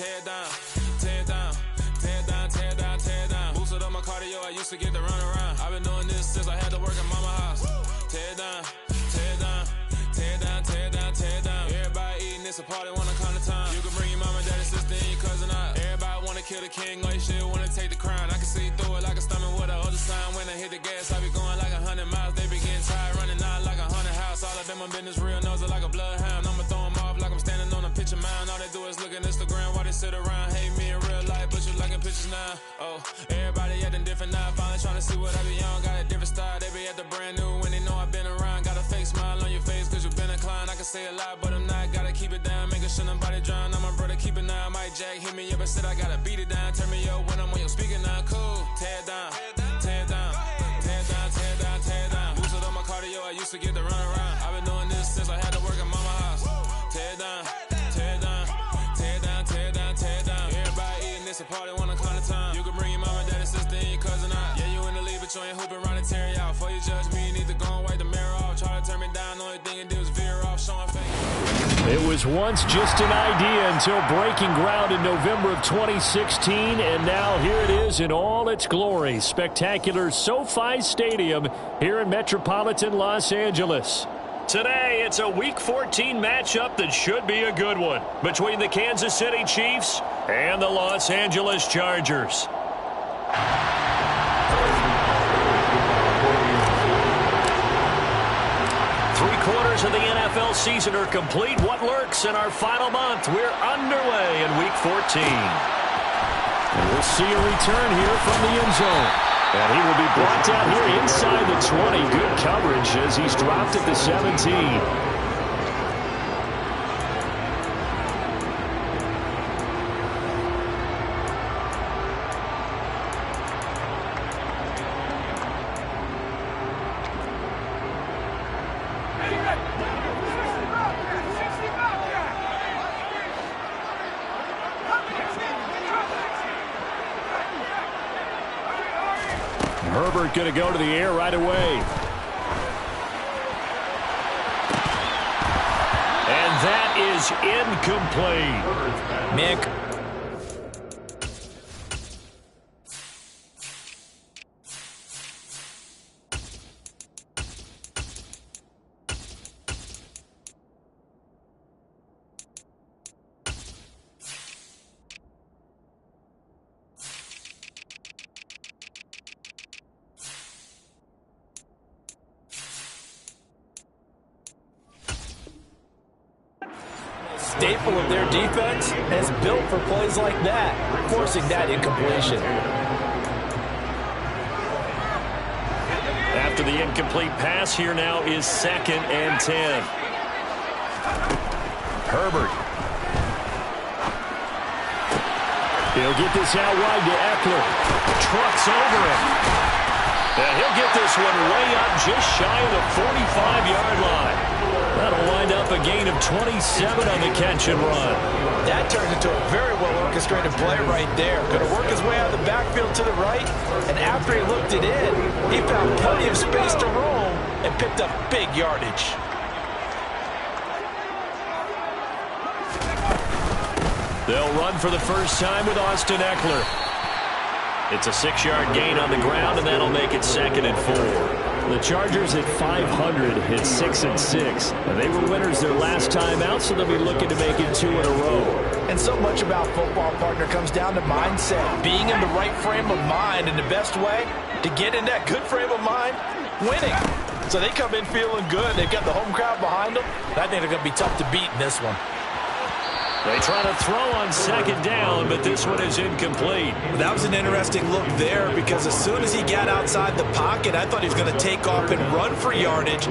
tear it down, tear it down, tear it down, tear it down, tear it down. Boosted up my cardio, I used to get to run around. I've been doing this since I had to work at mama house. Tear it down, tear it down, tear it down, tear it down, tear it down. Everybody eating, it's a party, wanna come to time. You can bring your mama, daddy, sister, and your cousin out. Everybody wanna kill the king, like shit, wanna take the crown. I can see through it like a stomach with a other sign. When I hit the gas, I be going like 100 miles. They be getting tired, running out like a haunted house. All up in my business, real nose like a bloodhound. I'ma throw them off like I'm standing on a picture mound. All they do is look at Instagram while they sit around. Hate me in real life, but you liking pictures now. Oh, everybody acting different now. Finally trying to see what I be on. Got a different style, they be at the brand new when they know I've been around. Got a fake smile on your face cause you been inclined. I can say a lot, but I'm not. Gotta keep it down, making sure nobody drown. I'm my brother, keep it now. Mike Jack hit me up and said I gotta beat it down. Turn me up when I'm on your speaker now. Cool, tear it down, tear it down, tear it down, tear it down, tear it down. Boosted up my cardio, I used to get to run around. I've been doing this since I had to work at mama house. Tear it down, tear it down, tear it down, tear it down, tear it down. Everybody eating, it's a party, wanna come to time. You can bring your mama, daddy, sister, and your cousin out. Yeah, you in the league, but you ain't hooping around and tear it out. Before you judge me, you need to go and wipe the mirror off. Try to turn me down, the only thing you do is veer off, showing fake. It was once just an idea until breaking ground in November of 2016, and now here it is in all its glory. Spectacular SoFi Stadium here in metropolitan Los Angeles. Today, it's a Week 14 matchup that should be a good one between the Kansas City Chiefs and the Los Angeles Chargers. Three-quarters of the NFL season are complete. What lurks in our final month? We're underway in Week 14. And we'll see a return here from the end zone. And he will be brought down here inside the 20. Good coverage as he's dropped at the 17. Herbert going to go to the air right away. And that is incomplete. Mick. Staple of their defense is built for plays like that, forcing that incompletion. After the incomplete pass, here now is 2nd and 10. Herbert. He'll get this out wide to Eckler. Trucks over him. And he'll get this one way up just shy of the 45-yard line. That'll wind up a gain of 27 on the catch and run. That turned into a very well-orchestrated play right there. Going to work his way out of the backfield to the right, and after he looked it in, he found plenty of space to roam and picked up big yardage. They'll run for the first time with Austin Eckler. It's a 6-yard gain on the ground, and that'll make it 2nd and 4. The Chargers at 500 hit 6-6. And they were winners their last time out, so they'll be looking to make it 2 in a row. And so much about football, partner, comes down to mindset. Being in the right frame of mind, and the best way to get in that good frame of mind, winning. So they come in feeling good. They've got the home crowd behind them. And I think they're going to be tough to beat in this one. They try to throw on 2nd down, but this one is incomplete. That was an interesting look there because as soon as he got outside the pocket, I thought he was going to take off and run for yardage.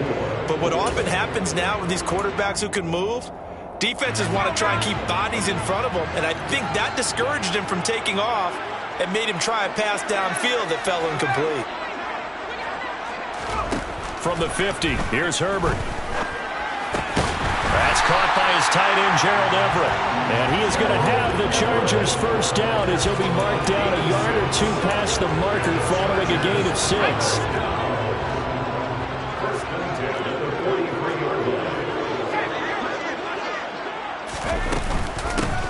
But what often happens now with these quarterbacks who can move, defenses want to try and keep bodies in front of them. And I think that discouraged him from taking off and made him try a pass downfield that fell incomplete. From the 50, here's Herbert. That's caught by his tight end, Gerald Everett. And he is going to have the Chargers first down as he'll be marked down a yard or 2 past the marker following a gain of 6.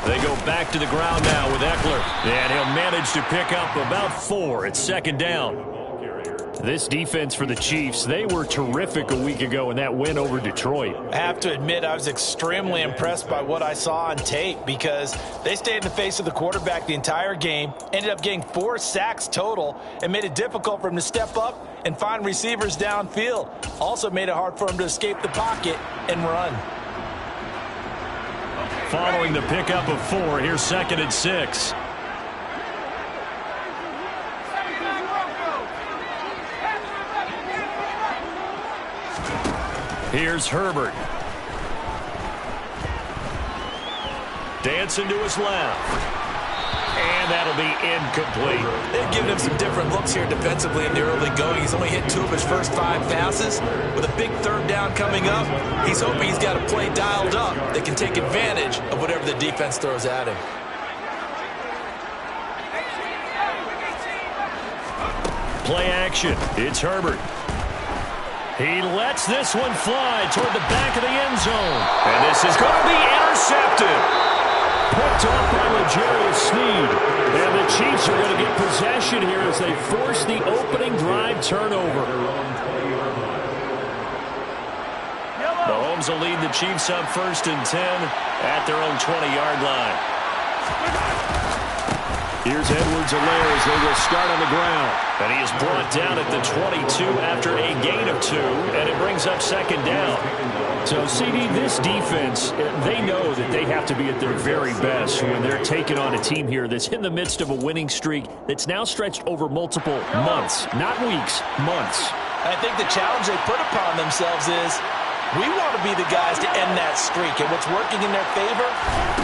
They go back to the ground now with Eckler. And he'll manage to pick up about 4. It's second down. This defense for the Chiefs, they were terrific a week ago in that win over Detroit. I have to admit, I was extremely impressed by what I saw on tape because they stayed in the face of the quarterback the entire game, ended up getting 4 sacks total, and made it difficult for him to step up and find receivers downfield. Also made it hard for him to escape the pocket and run. Following the pickup of 4, here's second and 6. Here's Herbert. Dancing to his left. And that'll be incomplete. They've given him some different looks here defensively in the early going. He's only hit 2 of his first 5 passes. With a big third down coming up, he's hoping he's got a play dialed up that can take advantage of whatever the defense throws at him. Play action. It's Herbert. He lets this one fly toward the back of the end zone. And this is going to be intercepted. Picked off by L'Jarius Sneed. And the Chiefs are going to get possession here as they force the opening drive turnover. Mahomes will lead the Chiefs up 1st and 10 at their own 20-yard line. Here's Edwards-Helaire as they will start on the ground. And he is brought down at the 22 after a gain of 2, and it brings up second down. So, CD, this defense, they know that they have to be at their very best when they're taking on a team here that's in the midst of a winning streak that's now stretched over multiple months, not weeks, months. I think the challenge they put upon themselves is we want to be the guys to end that streak. And what's working in their favor?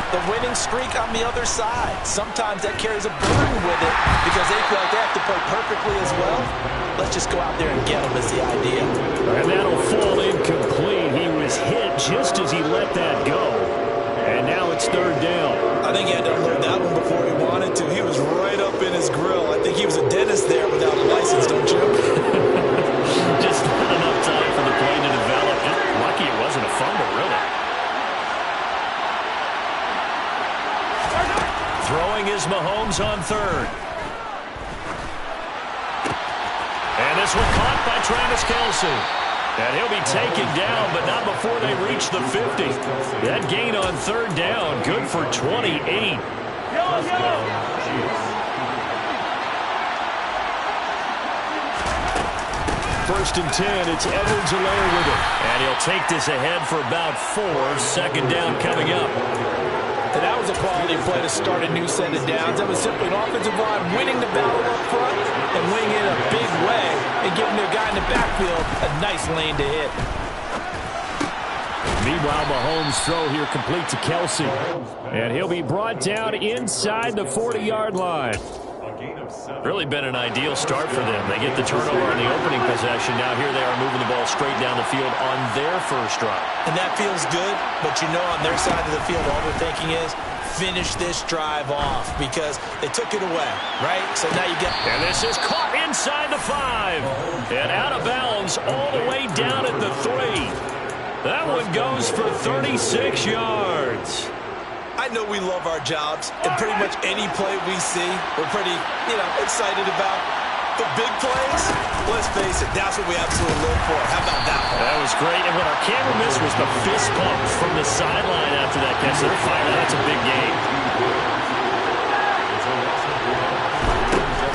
The winning streak on the other side. Sometimes that carries a burden with it because they feel like they have to play perfectly as well. Let's just go out there and get them is the idea. And that'll fall incomplete. He was hit just as he let that go. And now it's third down. I think he had to unload that one before he wanted to. He was right up in his grill. I think he was a dentist there without a license, don't you? Just not enough time for the play to develop. Lucky it wasn't a fumble, really. Throwing is Mahomes on third. And this one caught by Travis Kelce. And he'll be taken down, but not before they reach the 50. That gain on third down, good for 28. First and 10, it's Edwards-Helaire with it. And he'll take this ahead for about 4. Second down coming up. And that was a quality play to start a new set of downs. That was simply an offensive line winning the battle up front and winning it a big way and giving their guy in the backfield a nice lane to hit. Meanwhile, Mahomes' throw here complete to Kelce. And he'll be brought down inside the 40-yard line. Really been an ideal start for them. They get the turnover on the opening possession. Now here they are moving the ball straight down the field on their first drive. And that feels good, but you know on their side of the field all they're thinking is finish this drive off because they took it away, right? So now you get... And this is caught inside the 5. And out of bounds all the way down at the 3. That one goes for 36 yards. I know we love our jobs, and pretty much any play we see, we're pretty, excited about. The big plays, let's face it, that's what we absolutely live for. How about that one? That was great, and what our camera missed was the fist pump from the sideline after that catch. They're fired. That's a big game.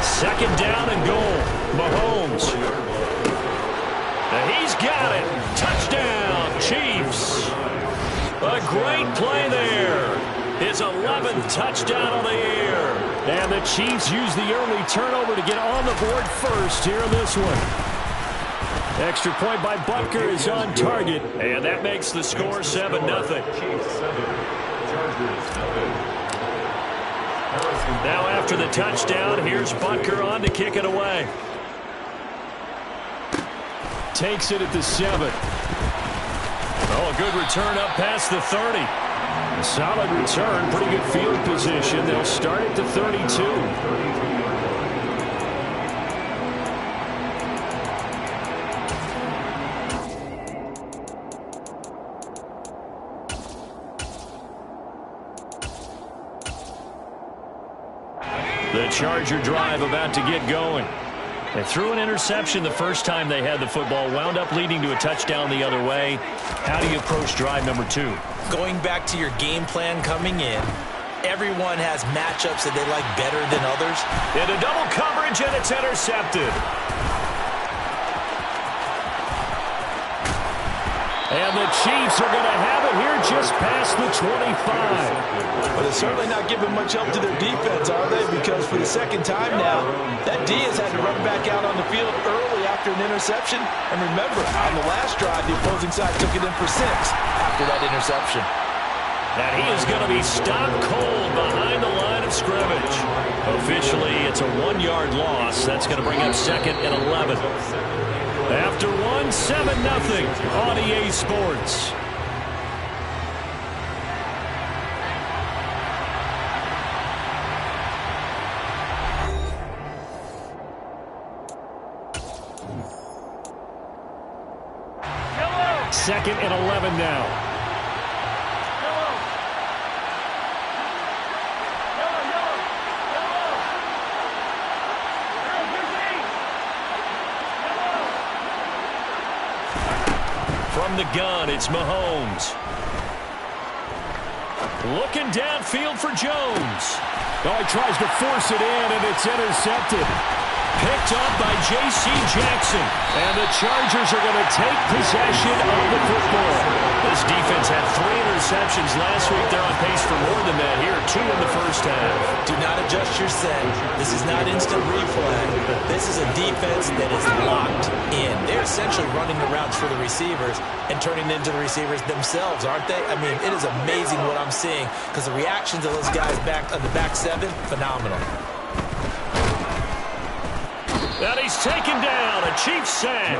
Second down and goal. Mahomes. And he's got it. Touchdown, Chiefs. A great play there. His 11th touchdown on the air. And the Chiefs use the early turnover to get on the board first here in this one. Extra point by Butker is on target. And that makes the score 7-0. Now after the touchdown, here's Butker on to kick it away. Takes it at the 7. Oh, a good return up past the 30. A solid return, pretty good field position. They'll start at the 32. Charger drive about to get going. They threw an interception the first time they had the football, wound up leading to a touchdown the other way. How do you approach drive number 2? Going back to your game plan coming in, everyone has matchups that they like better than others. Into double coverage, and it's intercepted. And the Chiefs are going to have it here just past the 25. But they're certainly not giving much help to their defense, are they? Because for the second time now, that D has had to run back out on the field early after an interception. And remember, on the last drive, the opposing side took it in for 6 after that interception. And he is going to be stopped cold behind the line of scrimmage. Officially, it's a 1-yard loss. That's going to bring up 2nd and 11. After 1, 7-0 on EA Sports. Second and 11 now. From the gun, it's Mahomes. Looking downfield for Jones. Oh, he tries to force it in, and it's intercepted. Picked up by J.C. Jackson. And the Chargers are going to take possession of the football. This defense had 3 interceptions last week. They're on pace for more than that here. 2 in the first half. Do not adjust your set. This is not instant replay. This is a defense that is locked in. They're essentially running the routes for the receivers and turning into the receivers themselves, aren't they? I mean, it is amazing what I'm seeing because the reactions of those guys back on the back 7, phenomenal. And he's taken down, a Chiefs sack.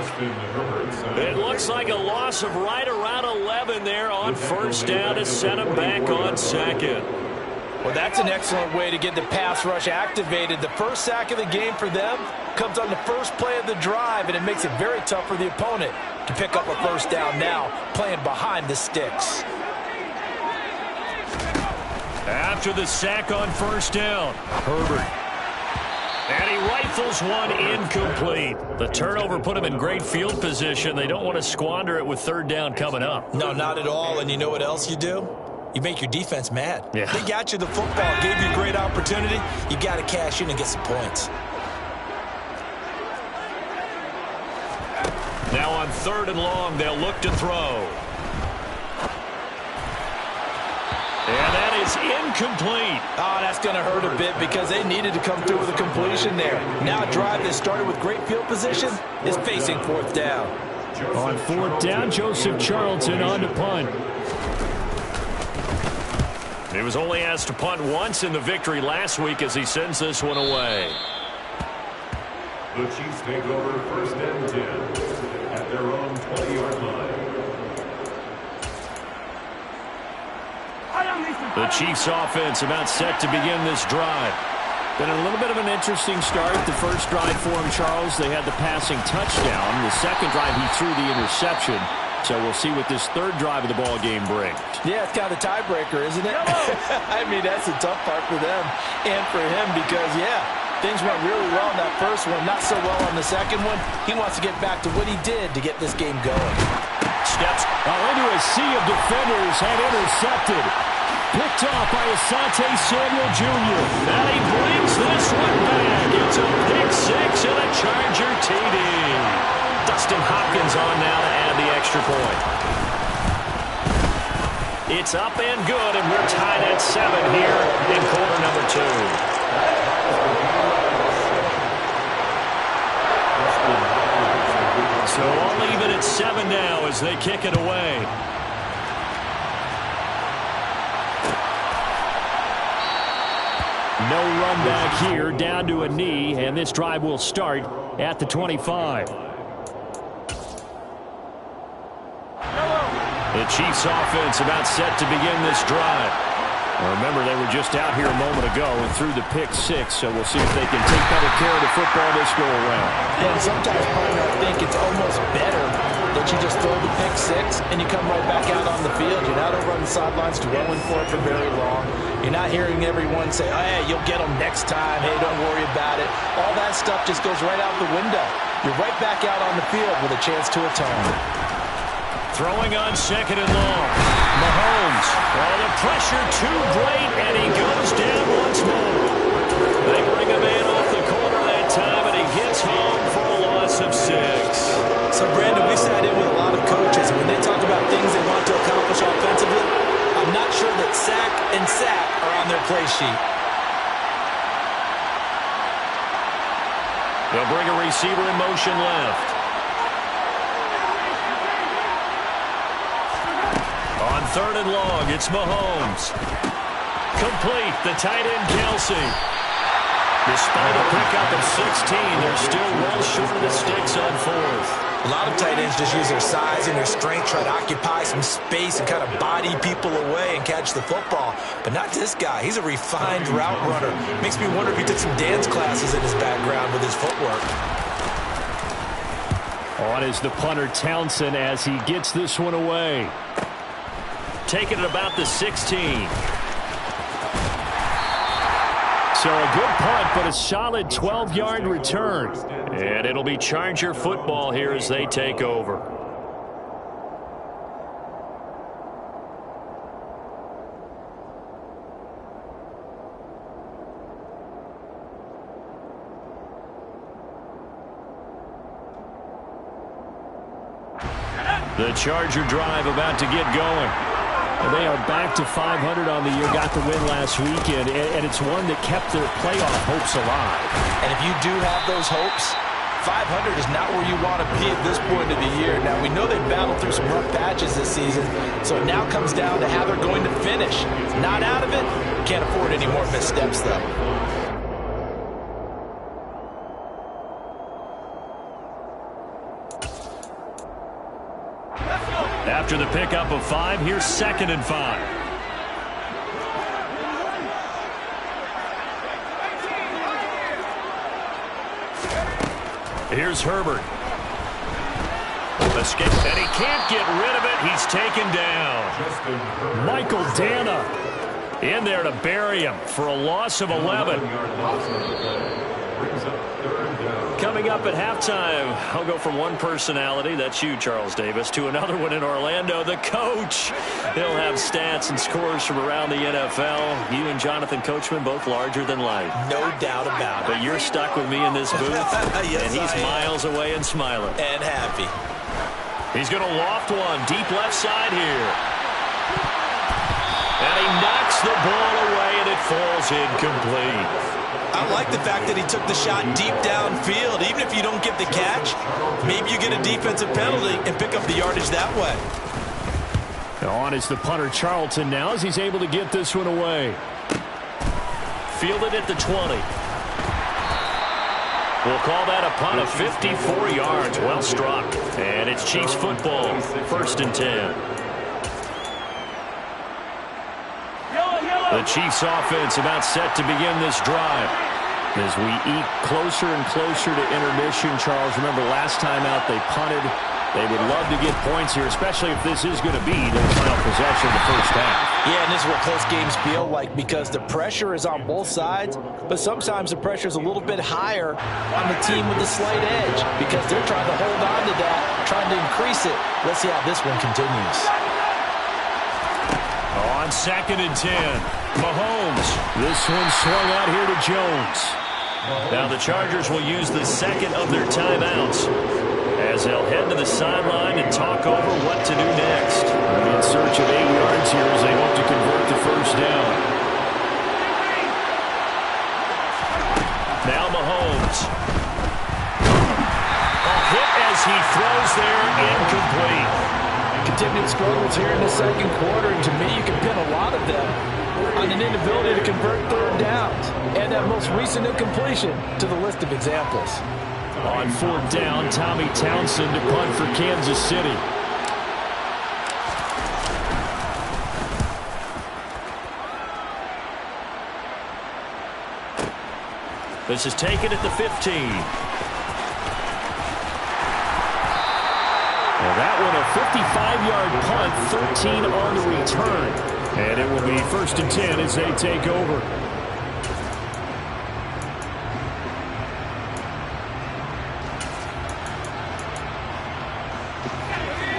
It looks like a loss of right around 11 there on first down to set him back on 2nd. Well, that's an excellent way to get the pass rush activated. The first sack of the game for them comes on the first play of the drive, and it makes it very tough for the opponent to pick up a first down now, playing behind the sticks. After the sack on first down, Herbert. And he rifles one incomplete. The turnover put him in great field position. They don't want to squander it with 3rd down coming up. No, not at all. And you know what else you do? You make your defense mad. Yeah. They got you the football, gave you a great opportunity. You got to cash in and get some points. Now on 3rd and long, they'll look to throw. And that is incomplete. Oh, that's going to hurt a bit because they needed to come through with a completion there. Now a drive that started with great field position is facing 4th down. On 4th down, Joseph Charlton on to punt. He was only asked to punt once in the victory last week as he sends this one away. The Chiefs take over 1st and 10 at their own 20-yard line. The Chiefs offense about set to begin this drive. Been a little bit of an interesting start. The first drive for him, Charles, they had the passing touchdown. The second drive, he threw the interception. So we'll see what this 3rd drive of the ball game brings. Yeah, it's kind of a tiebreaker, isn't it? I mean, that's the tough part for them and for him because, yeah, things went really well in that first one, not so well on the second one. He wants to get back to what he did to get this game going. Steps into a sea of defenders and intercepted. Picked off by Asante Samuel Jr. And he brings this one back. It's a pick 6 and a Charger TD. Dustin Hopkins on now to add the extra point. It's up and good, and we're tied at 7 here in quarter number 2. So all even at 7 now as they kick it away. No run back here, down to a knee, and this drive will start at the 25. The Chiefs offense about set to begin this drive. Remember, they were just out here a moment ago and threw the pick 6, so we'll see if they can take better care of the football this go around. And sometimes, partner, I think it's almost better that you just throw the pick six and you come right back out on the field. You're not over on the sidelines dwelling for it for very long. You're not hearing everyone say, oh, hey, you'll get them next time. Hey, don't worry about it. All that stuff just goes right out the window. You're right back out on the field with a chance to atone. Throwing on second and long. Mahomes. Oh, the pressure too great, and he goes down once more. They bring him in off the corner that time, and he gets home for a loss of 6. So, Brandon, we sat in with a lot of coaches, and when they talk about things they want to accomplish offensively, I'm not sure that sack and sack are on their play sheet. They'll bring a receiver in motion left. On third and long, it's Mahomes. Complete, the tight end, Kelsey. Despite a pickup of 16, they're still well short of the sticks on fourth. A lot of tight ends just use their size and their strength, try to occupy some space and kind of body people away and catch the football. But not this guy. He's a refined route runner. Makes me wonder if he took some dance classes in his background with his footwork. On is the punter, Townsend, as he gets this one away. Taking it about the 16. So a good punt, but a solid 12-yard return. And it'll be Charger football here as they take over. The Charger drive about to get going. They are back to 500 on the year, got the win last weekend, and it's one that kept their playoff hopes alive. And if you do have those hopes, 500 is not where you want to be at this point of the year. Now, we know they've battled through some rough patches this season, so it now comes down to how they're going to finish. Not out of it, can't afford any more missteps, though. After the pickup of 5, here's 2nd and 5. Here's Herbert. Escape, and he can't get rid of it. He's taken down. Michael Dana in there to bury him for a loss of 11. Coming up at halftime, I'll go from one personality, that's you, Charles Davis, to another one in Orlando, the coach. He'll have stats and scores from around the NFL. You and Jonathan Coachman, both larger than life. No doubt about it. But you're stuck with me in this booth, yes, and he's miles away and smiling. And happy. He's going to loft one, deep left side here. And he knocks the ball away, and it falls incomplete. I like the fact that he took the shot deep downfield. Even if you don't get the catch, maybe you get a defensive penalty and pick up the yardage that way. On is the punter, Charlton, now as he's able to get this one away. Fielded at the 20. We'll call that a punt of 54 yards. Well struck. And it's Chiefs football, 1st and 10. The Chiefs offense about set to begin this drive. As we eat closer and closer to intermission, Charles, remember last time out they punted. They would love to get points here, especially if this is going to be their final possession of the first half. Yeah, and this is what close games feel like because the pressure is on both sides, but sometimes the pressure is a little bit higher on the team with the slight edge because they're trying to hold on to that, trying to increase it. Let's see how this one continues. On 2nd and 10, Mahomes. This one swung out here to Jones. Now the Chargers will use the 2nd of their timeouts as they'll head to the sideline and talk over what to do next. In search of 8 yards here as they hope to convert the first down. Now Mahomes. A hit as he throws there, incomplete. Continued struggles here in the second quarter, and to me, you can pin a lot of them on an inability to convert third downs and that most recent incompletion to the list of examples. On 4th down, Tommy Townsend to punt for Kansas City. This is taken at the 15. Well, that a 55-yard punt, 13 on the return. And it will be 1st and 10 as they take over.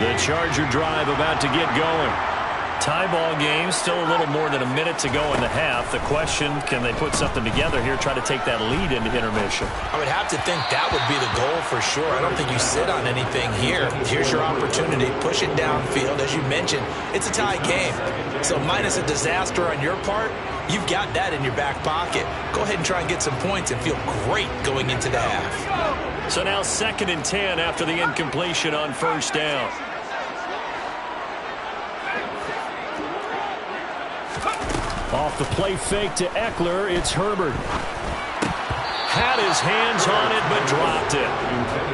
The Charger drive about to get going. Tie ball game, still a little more than a minute to go in the half. The question, can they put something together here, try to take that lead into intermission? I would have to think that would be the goal for sure. I don't think you sit on anything here. Here's your opportunity. Push it downfield. As you mentioned, it's a tie game. So minus a disaster on your part, you've got that in your back pocket. Go ahead and try and get some points and feel great going into the half. So now 2nd and 10 after the incompletion on 1st down. Off the play fake to Eckler, it's Herbert. Had his hands on it, but dropped it.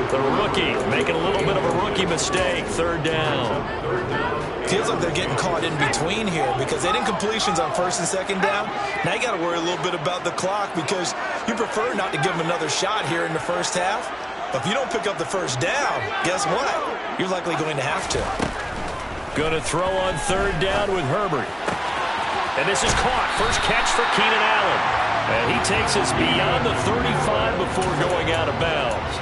The rookie making a little bit of a rookie mistake, 3rd down. Feels like they're getting caught in between here because they had incompletions on 1st and 2nd down. Now you got to worry a little bit about the clock because you prefer not to give them another shot here in the 1st half. But if you don't pick up the 1st down, guess what? You're likely going to have to. Going to throw on 3rd down with Herbert. And this is caught. First catch for Keenan Allen. And he takes us beyond the 35 before going out of bounds.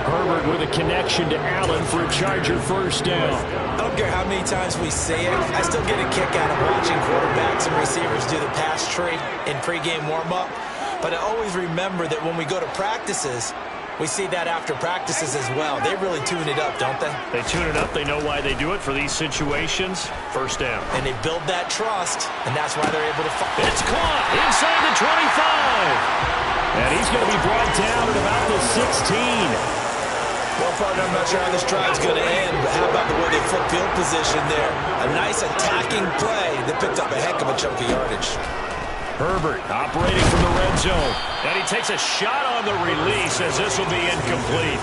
Herbert with a connection to Allen for a Charger 1st down. I don't care how many times we say it. I still get a kick out of watching quarterbacks and receivers do the pass tree in pregame warm-up. But I always remember that when we go to practices, we see that after practices as well. They really tune it up, don't they? They tune it up. They know why they do it for these situations. 1st down. And they build that trust, and that's why they're able to fight. It's caught inside the 25. And he's going to be brought down at about the 16. Well, partner, I'm not sure how this drive's going to end, but how about the way they flip field position there? A nice attacking play that picked up a heck of a chunk of yardage. Herbert operating from the red zone. And he takes a shot on the release as this will be incomplete.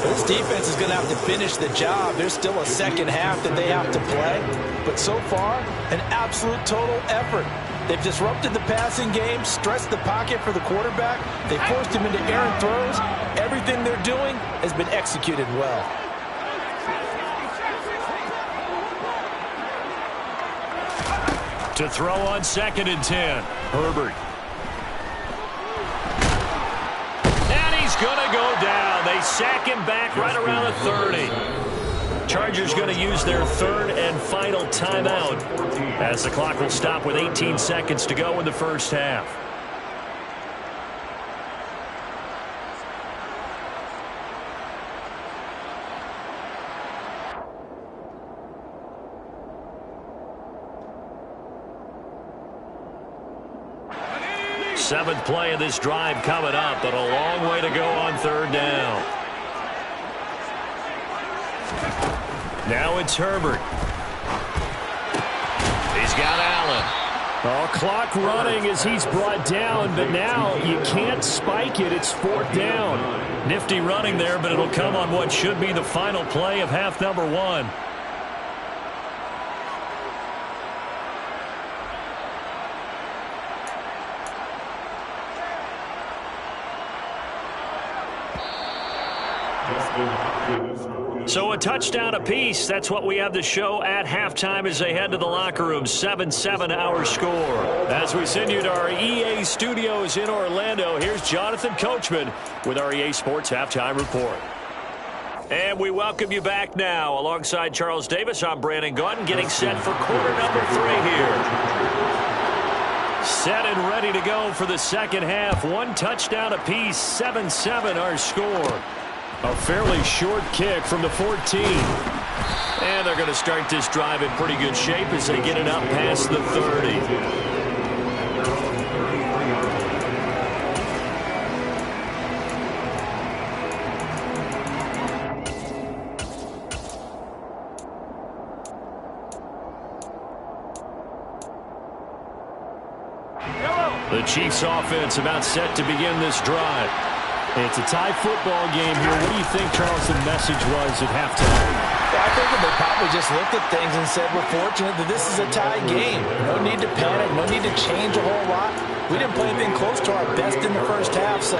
This defense is going to have to finish the job. There's still a 2nd half that they have to play. But so far, an absolute total effort. They've disrupted the passing game, stressed the pocket for the quarterback. They forced him into errant throws. Everything they're doing has been executed well. To throw on 2nd and 10. Herbert. And he's going to go down. They sack him back right around the 30. Chargers going to use their 3rd and final timeout as the clock will stop with 18 seconds to go in the 1st half. Seventh play of this drive coming up, but a long way to go on 3rd down. Now it's Herbert. He's got Allen. Oh, clock running as he's brought down, but now you can't spike it. It's 4th down. Nifty running there, but it'll come on what should be the final play of half number 1. So a touchdown apiece. That's what we have to show at halftime as they head to the locker room. 7-7 our score. As we send you to our EA studios in Orlando, here's Jonathan Coachman with our EA Sports Halftime Report. And we welcome you back now. Alongside Charles Davis, I'm Brandon Gunn, getting set for quarter number 3 here. Set and ready to go for the 2nd half. 1 touchdown apiece. 7-7 our score. A fairly short kick from the 14. And they're going to start this drive in pretty good shape as they get it up past the 30. The Chiefs offense about set to begin this drive. It's a tie football game here. What do you think, Charles, the message was at halftime? Well, I think that they probably just looked at things and said, we're fortunate that this is a tie game. No need to panic. No need to change a whole lot. We didn't play anything close to our best in the 1st half, so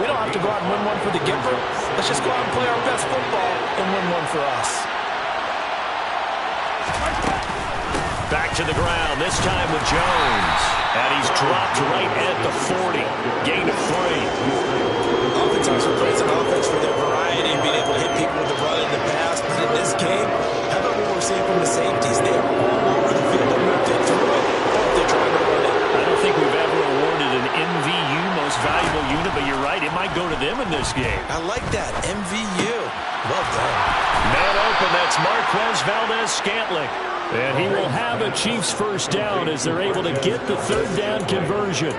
we don't have to go out and win one for the giver. Let's just go out and play our best football and win one for us. Back to the ground, this time with Jones. And he's dropped right at the 40. Gain of 3. Oftentimes we praise an offense for their variety and being able to hit people with the run in the pass. But in this game, how about what we're seeing from the safeties? They are all over the field. They're moving through it, or they're trying to run it. I don't think we've ever awarded an MVU, most valuable unit, but you're right, it might go to them in this game. I like that, MVU. Well done. Man open, that's Marquez Valdez-Scantling. And he will have a Chiefs first down as they're able to get the third down conversion.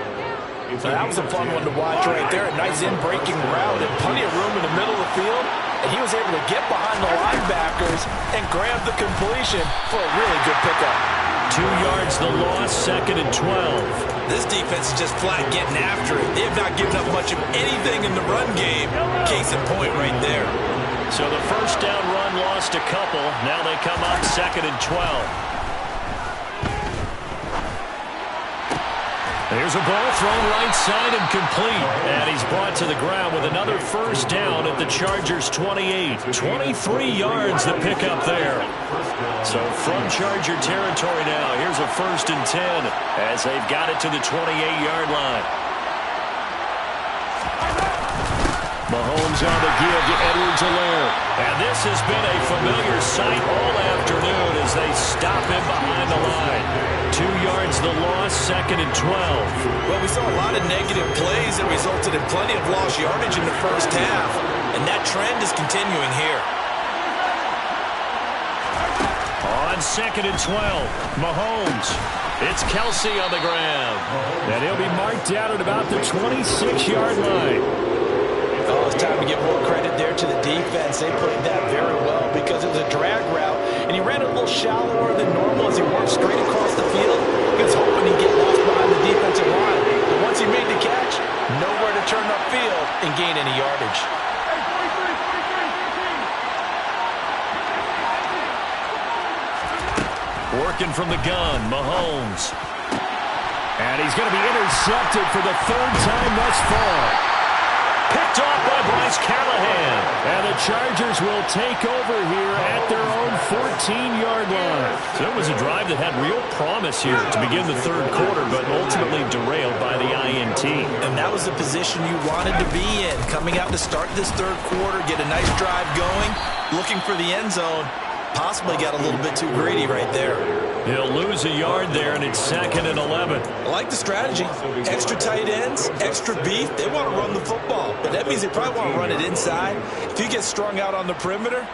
So that was a fun one to watch right there. A nice in-breaking route and plenty of room in the middle of the field. And he was able to get behind the linebackers and grab the completion for a really good pickup. 2 yards the loss, 2nd and 12. This defense is just flat getting after it. They have not given up much of anything in the run game. Case in point right there. So the first down run lost a couple. Now they come up 2nd and 12. Here's a ball thrown right side and complete. And he's brought to the ground with another first down at the Chargers' 28. 23 yards the pickup there. So from Charger territory now, here's a 1st and 10 as they've got it to the 28-yard line. Mahomes on the give to Edwards-Helaire. And this has been a familiar sight all afternoon as they stop him behind the line. 2 yards the loss, 2nd and 12. Well, we saw a lot of negative plays that resulted in plenty of lost yardage in the first half. And that trend is continuing here. On 2nd and 12, Mahomes. It's Kelsey on the ground. And he'll be marked down at about the 26-yard line. Oh, it's time to give more credit there to the defense. They played that very well because it was a drag route, and he ran a little shallower than normal as he worked straight across the field. He was hoping he'd get lost behind the defensive line. But once he made the catch, nowhere to turn upfield and gain any yardage. Working from the gun, Mahomes. And he's going to be intercepted for the 3rd time thus far. Picked off by Bryce Callahan. And the Chargers will take over here at their own 14-yard line. So it was a drive that had real promise here to begin the 3rd quarter, but ultimately derailed by the INT. And that was the position you wanted to be in. Coming out to start this 3rd quarter, get a nice drive going, looking for the end zone. Possibly got a little bit too greedy right there. He'll lose a yard there, and it's 2nd and 11. I like the strategy. Extra tight ends, extra beef. They want to run the football, but that means they probably want to run it inside. If you get strung out on the perimeter,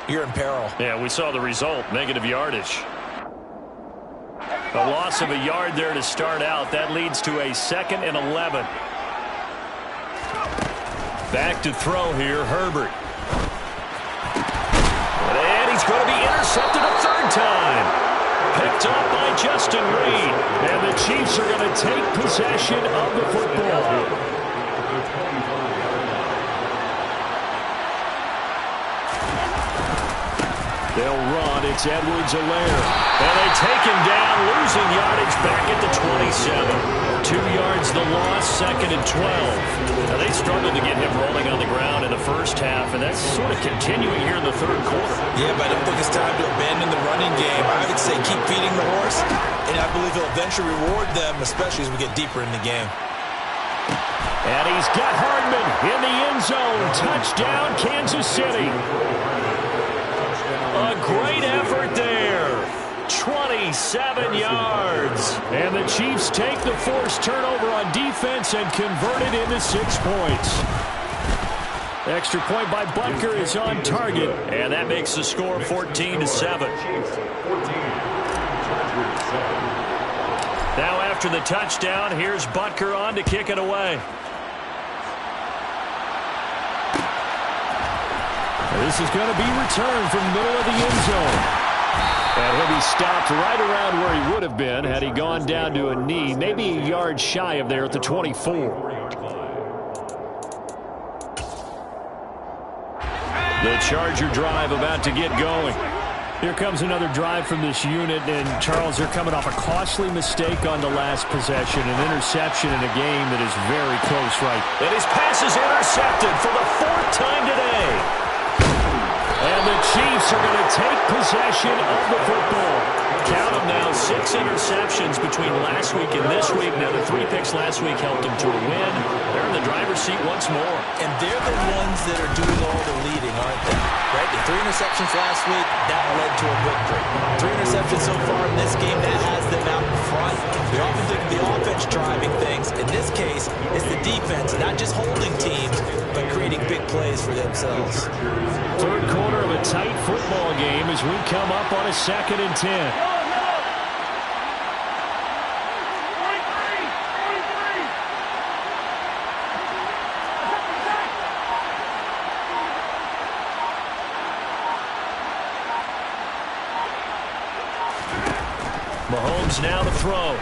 you're in peril. Yeah, we saw the result, negative yardage. A loss of a yard there to start out. That leads to a 2nd and 11. Back to throw here, Herbert. And he's going to be intercepted a 3rd time. Picked up by Justin Reed. And the Chiefs are going to take possession of the football. They'll run. It's Edwards-Helaire. And they take him down, losing yardage back at the 27. 2 yards the loss, 2nd and 12. Now, they struggled to get him rolling on the ground in the first half, and that's sort of continuing here in the 3rd quarter. Yeah, but I don't think it's time to abandon the running game. I would say keep feeding the horse, and I believe he'll eventually reward them, especially as we get deeper in the game. And he's got Hardman in the end zone. Touchdown, Kansas City. A great effort there. 27 yards. And the Chiefs take the forced turnover on defense and convert it into 6 points. Extra point by Butker is on target. And that makes the score 14-7. Now after the touchdown, here's Butker on to kick it away. This is going to be returned from the middle of the end zone. And he'll be stopped right around where he would have been had he gone down to a knee, maybe a yard shy of there at the 24. The Charger drive about to get going. Here comes another drive from this unit, and Charles, they're coming off a costly mistake on the last possession, an interception in a game that is very close, right? And his pass is intercepted for the 4th time today. And the Chiefs are going to take possession of the football. Count them now, 6 interceptions between last week and this week. Now, the 3 picks last week helped them to a win. They're in the driver's seat once more. And they're the ones that are doing all the leading, aren't they? Right? The 3 interceptions last week, that led to a victory. 3 interceptions so far in this game, that has them out in front. We often think of the offense driving things. In this case, it's the defense, not just holding teams, but creating big plays for themselves. Third quarter of a tight football game as we come up on a 2nd and 10. Mahomes now to throw.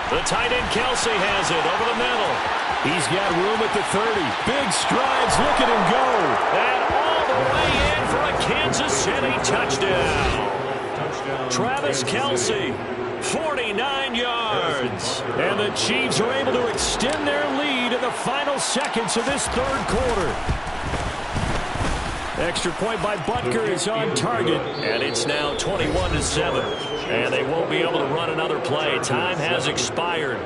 The tight end Kelsey has it over the middle. He's got room at the 30. Big strides. Look at him go. And all the way in for a Kansas City touchdown. Travis Kelsey, 49 yards. And the Chiefs are able to extend their lead in the final seconds of this third quarter. Extra point by Butker is on target, and it's now 21-7. And they won't be able to run another play. Time has expired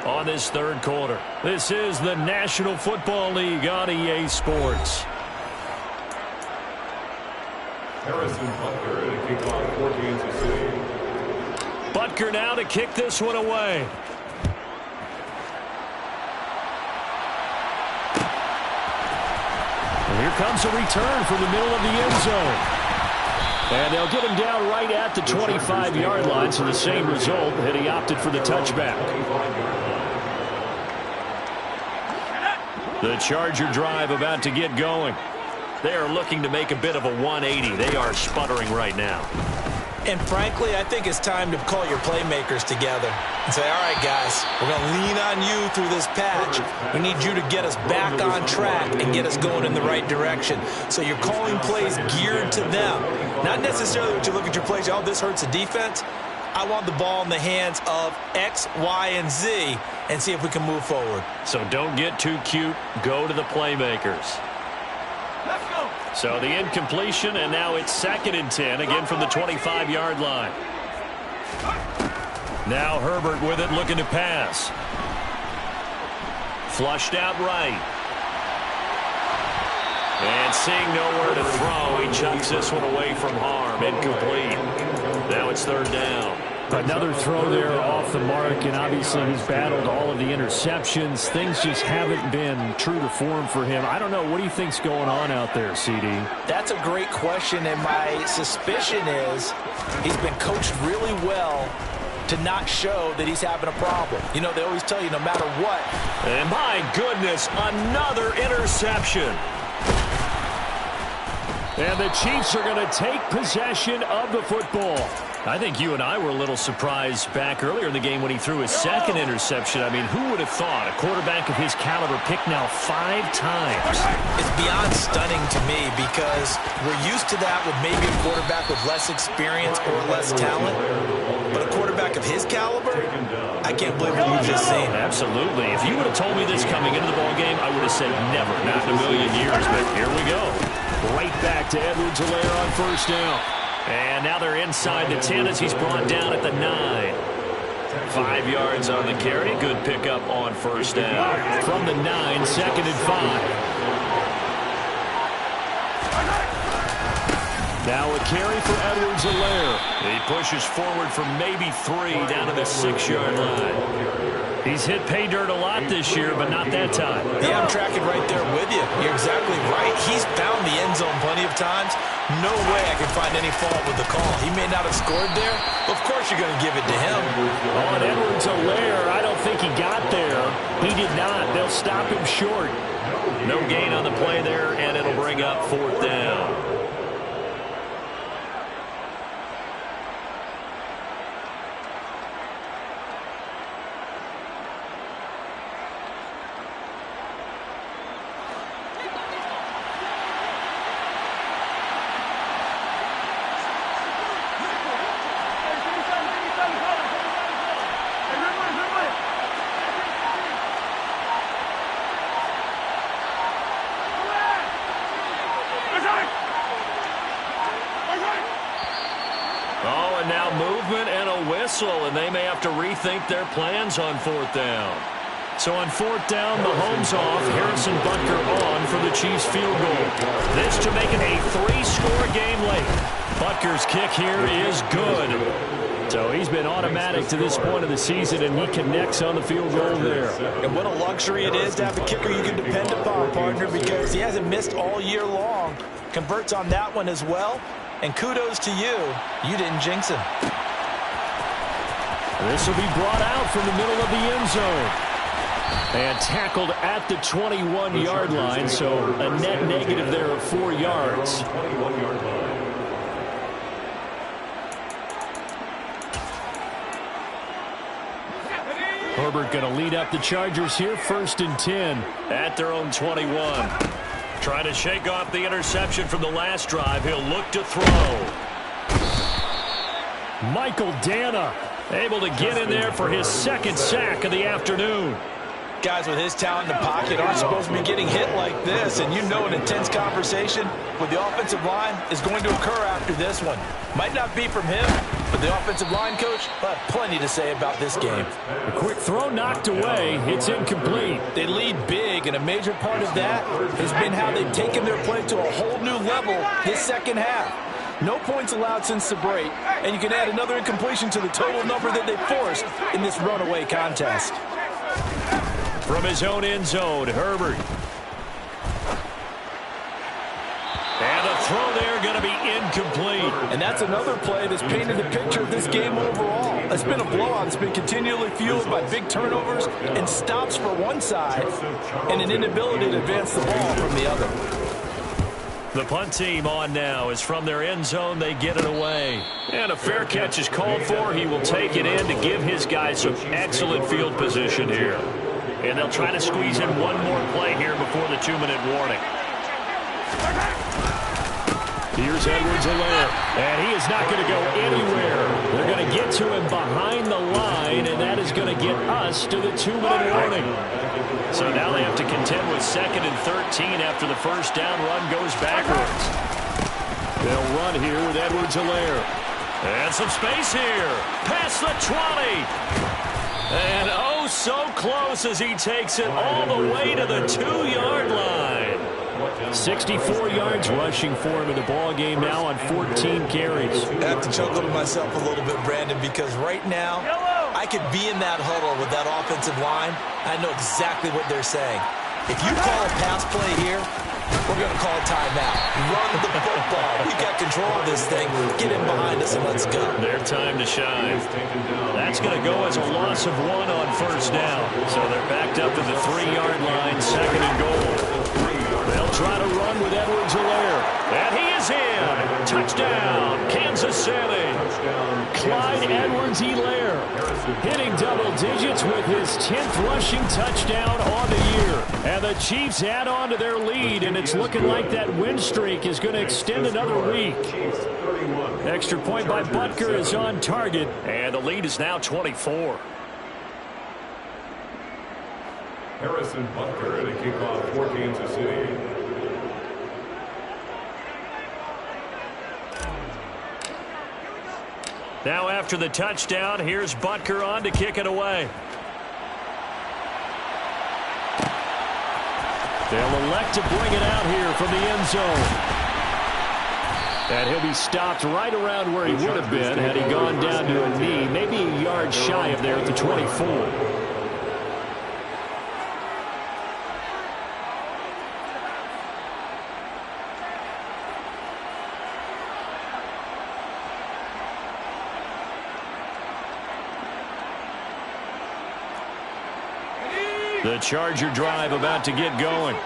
on this third quarter. This is the National Football League on EA Sports. Harrison Butker to kick off for Kansas City. Butker now to kick this one away. And here comes a return from the middle of the end zone. And they'll get him down right at the 25-yard line, so the same result, and he opted for the touchback. The Charger drive about to get going. They are looking to make a bit of a 180. They are sputtering right now. And frankly, I think it's time to call your playmakers together and say, all right, guys, we're going to lean on you through this patch. We need you to get us back on track and get us going in the right direction. So you're calling plays geared to them. Not necessarily what you look at your plays, oh, this hurts the defense. I want the ball in the hands of X, Y, and Z and see if we can move forward. So don't get too cute. Go to the playmakers. Let's go. So the incompletion, and now it's 2nd and 10, again from the 25-yard line. Now Herbert with it, looking to pass. Flushed out right. And seeing nowhere to throw, he chucks this one away from harm. Incomplete. Now it's 3rd down. Another throw there off the mark, and obviously he's battled all of the interceptions. Things just haven't been true to form for him. I don't know. What do you think's going on out there, CD? That's a great question, and my suspicion is he's been coached really well to not show that he's having a problem. You know, they always tell you no matter what. And my goodness, another interception. And the Chiefs are going to take possession of the football. I think you and I were a little surprised back earlier in the game when he threw his 2nd interception. I mean, who would have thought a quarterback of his caliber picked now 5 times? It's beyond stunning to me because we're used to that with maybe a quarterback with less experience or less talent. But a quarterback of his caliber, I can't believe what we've just seen. Absolutely. If you would have told me this coming into the ballgame, I would have said never, not in a million years. But here we go. Right back to Edwards-Helaire on 1st down. And now they're inside the 10 as he's brought down at the 9. 5 yards on the carry. Good pickup on 1st down. From the 9, 2nd and 5. Now a carry for Edwards-Helaire. He pushes forward for maybe 3 down to the 6-yard line. He's hit pay dirt a lot this year, but not that time. Yeah, I'm tracking right there with you. You're exactly right. He's found the end zone plenty of times. No way I can find any fault with the call. He may not have scored there. Of course you're going to give it to him. On Edwards-Helaire, I don't think he got there. He did not. They'll stop him short. No gain on the play there, and it'll bring up 4th down. movement and a whistle, and they may have to rethink their plans on 4th down. So on 4th down, Mahomes off, Harrison Butker on for the Chiefs field goal. This to make it a 3-score game late. Butker's kick here is good. So he's been automatic to this point of the season, and he connects on the field goal there. And what a luxury it is to have a kicker you can depend upon, partner, because he hasn't missed all year long. Converts on that one as well. And kudos to you. You didn't jinx him. This will be brought out from the middle of the end zone. And tackled at the 21-yard line, so a net negative there of 4 yards. Herbert going to lead up the Chargers here, 1st and 10 at their own 21. Trying to shake off the interception from the last drive. He'll look to throw. Michael Dana able to get in there for his 2nd sack of the afternoon. Guys with his talent in the pocket aren't supposed to be getting hit like this, and you know an intense conversation with the offensive line is going to occur after this one. Might not be from him, but the offensive line coach will have plenty to say about this game. A quick throw knocked away. It's incomplete. They lead big, and a major part of that has been how they've taken their play to a whole new level this second half. No points allowed since the break, and you can add another incompletion to the total number that they forced in this runaway contest. From his own end zone, Herbert. And a throw there going to be incomplete. And that's another play that's painted the picture of this game overall. It's been a blowout. It's been continually fueled by big turnovers and stops for one side and an inability to advance the ball from the other. The punt team on now is from their end zone. They get it away. And a fair catch is called for. He will take it in to give his guys some excellent field position here. And they'll try to squeeze in one more play here before the 2-minute warning. Here's Edwards-Helaire, and he is not going to go anywhere. They're going to get to him behind the line, and that is going to get us to the 2-minute warning. So now they have to contend with 2nd and 13 after the first down run goes backwards. They'll run here with Edwards-Helaire. And some space here. Past the 20. And oh, so close as he takes it all the way to the 2-yard line. 64 yards rushing for him in the ball game now on 14 carries. I have to chuckle to myself a little bit, Brandon, because right now I could be in that huddle with that offensive line. I know exactly what they're saying. If you call a pass play here, we're going to call a timeout. Run the football. We got control of this thing. Get in behind us and let's go. Their time to shine. That's going to go as a loss of 1 on first down. So they're backed up to the 3-yard line, 2nd and goal. They'll try to run with Edwards-Helaire. And he is in. Touchdown, Kansas City. Clyde Edwards-Helaire hitting double digits with his 10th rushing touchdown on the year. And the Chiefs add on to their lead, and it's looking like that win streak is going to extend another week. Extra point by Butker is on target, and the lead is now 24. Harrison Butker at a kickoff for Kansas City. Now after the touchdown, here's Butker on to kick it away. They'll elect to bring it out here from the end zone. And he'll be stopped right around where he would have been had he gone down to a knee, maybe a yard shy of there at the 24. The Charger drive about to get going.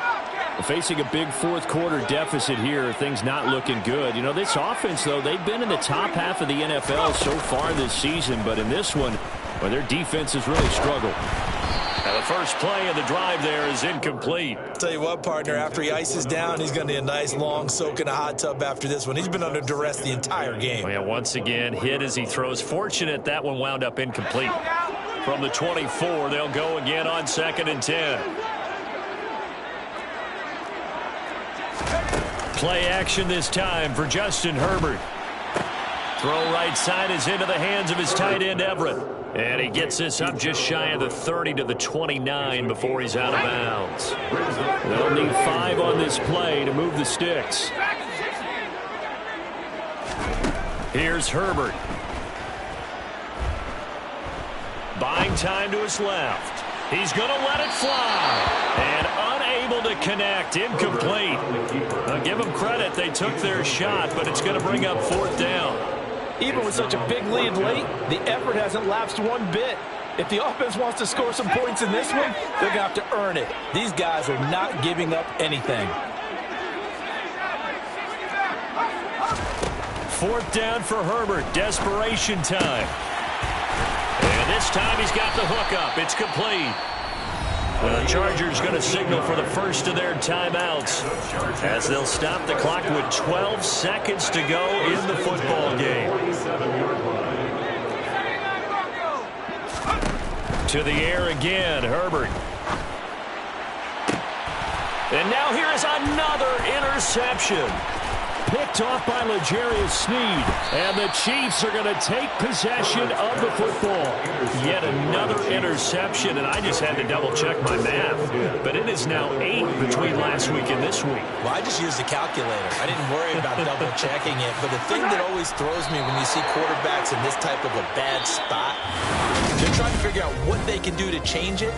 Facing a big fourth-quarter deficit here, things not looking good. You know, this offense, though, they've been in the top half of the NFL so far this season, but in this one, well, their defense has really struggled. And the first play of the drive there is incomplete. Tell you what, partner, after he ices down, he's going to need a nice long soak in a hot tub after this one. He's been under duress the entire game. Well, yeah, once again, hit as he throws. Fortunate that one wound up incomplete. From the 24, they'll go again on 2nd and 10. Play action this time for Justin Herbert. Throw right side is into the hands of his tight end, Everett. And he gets this up just shy of the 30 to the 29 before he's out of bounds. They'll need 5 on this play to move the sticks. Here's Herbert. Buying time to his left. He's going to let it fly. And unable to connect. Incomplete. I'll give them credit. They took their shot, but it's going to bring up 4th down. Even with such a big lead late, the effort hasn't lapsed one bit. If the offense wants to score some points in this one, they're going to have to earn it. These guys are not giving up anything. 4th down for Herbert. Desperation time. And this time he's got the hook up. It's complete. The Chargers going to signal for the first of their timeouts as they'll stop the clock with 12 seconds to go in the football game. To the air again, Herbert. And now here is another interception. Picked off by L'Jarius Sneed. And the Chiefs are going to take possession of the football. Yet another interception, and I just had to double-check my math. But it is now 8 between last week and this week. Well, I just used the calculator. I didn't worry about double-checking it. But the thing that always throws me when you see quarterbacks in this type of a bad spot, they're trying to figure out what they can do to change it.